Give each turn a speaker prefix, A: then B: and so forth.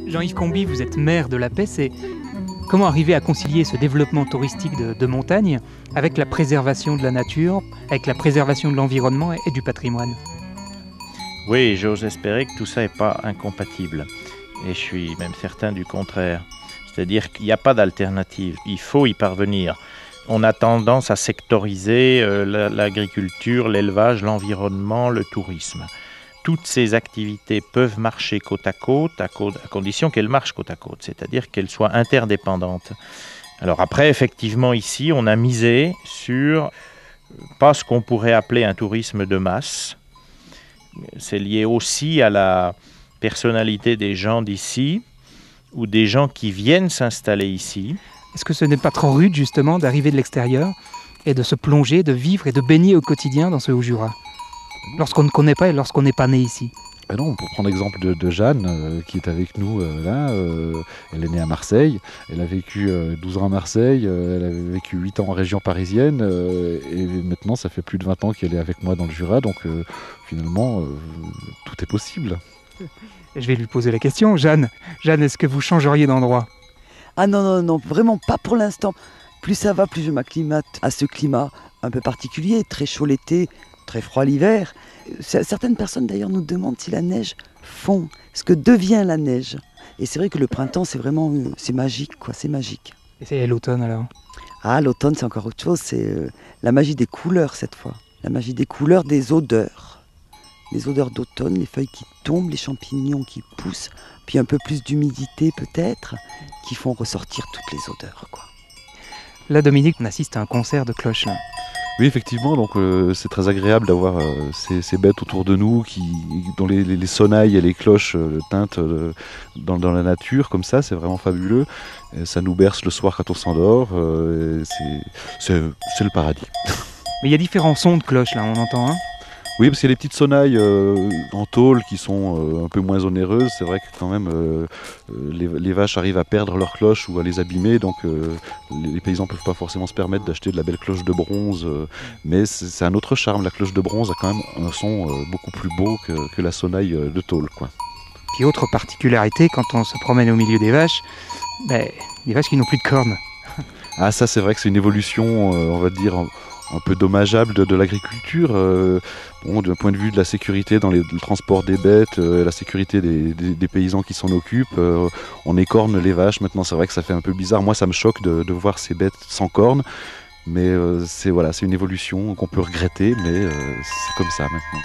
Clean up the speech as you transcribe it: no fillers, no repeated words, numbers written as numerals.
A: Jean-Yves Comby, vous êtes maire de La Pesse. Comment arriver à concilier ce développement touristique de montagne avec la préservation de la nature, avec la préservation de l'environnement et du patrimoine?
B: Oui, j'ose espérer que tout ça n'est pas incompatible. Et je suis même certain du contraire. C'est-à-dire qu'il n'y a pas d'alternative. Il faut y parvenir. On a tendance à sectoriser l'agriculture, l'élevage, l'environnement, le tourisme. Toutes ces activités peuvent marcher côte à condition qu'elles marchent côte à côte, c'est-à-dire qu'elles soient interdépendantes. Alors après, effectivement, ici, on a misé sur pas ce qu'on pourrait appeler un tourisme de masse. C'est lié aussi à la personnalité des gens d'ici ou des gens qui viennent s'installer ici.
A: Est-ce que ce n'est pas trop rude, justement, d'arriver de l'extérieur et de se plonger, de vivre et de baigner au quotidien dans ce Haut-Jura, lorsqu'on ne connaît pas et lorsqu'on n'est pas né ici?
C: Non, pour prendre l'exemple de Jeanne, qui est avec nous là, elle est née à Marseille, elle a vécu 12 ans à Marseille, elle a vécu 8 ans en région parisienne, et maintenant ça fait plus de 20 ans qu'elle est avec moi dans le Jura, donc finalement tout est possible.
A: Je vais lui poser la question. Jeanne, est-ce que vous changeriez d'endroit?
D: Ah non, vraiment pas pour l'instant. Plus ça va, plus je m'acclimate à ce climat un peu particulier, très chaud l'été, très froid l'hiver. Certaines personnes d'ailleurs nous demandent si la neige fond, ce que devient la neige. Et c'est vrai que le printemps, c'est vraiment, c'est magique, quoi, c'est magique.
A: Et c'est l'automne alors?
D: Ah, l'automne, c'est encore autre chose, c'est la magie des couleurs cette fois. La magie des couleurs, des odeurs. Les odeurs d'automne, les feuilles qui tombent, les champignons qui poussent, puis un peu plus d'humidité peut-être, qui font ressortir toutes les odeurs, quoi.
A: Là, Dominique, on assiste à un concert de cloches là.
C: Oui, effectivement, donc c'est très agréable d'avoir ces bêtes autour de nous dont les sonnailles et les cloches teintent dans la nature, comme ça, c'est vraiment fabuleux. Et ça nous berce le soir quand on s'endort, c'est le paradis.
A: Mais il y a différents sons de cloches là, on entend, hein?
C: Oui, parce qu'il y a les petites sonnailles en tôle qui sont un peu moins onéreuses. C'est vrai que quand même les vaches arrivent à perdre leurs cloches ou à les abîmer, donc les paysans ne peuvent pas forcément se permettre d'acheter de la belle cloche de bronze. Mais c'est un autre charme. La cloche de bronze a quand même un son beaucoup plus beau que la sonnaille de tôle, quoi.
A: Puis autre particularité, quand on se promène au milieu des vaches qui n'ont plus de cornes.
C: Ah, ça c'est vrai que c'est une évolution, on va dire, un peu dommageable de l'agriculture. D'un point de vue de la sécurité dans le transport des bêtes, la sécurité des paysans qui s'en occupent, on écorne les vaches. Maintenant, c'est vrai que ça fait un peu bizarre. Moi, ça me choque de voir ces bêtes sans cornes. Mais c'est une évolution qu'on peut regretter, mais c'est comme ça maintenant.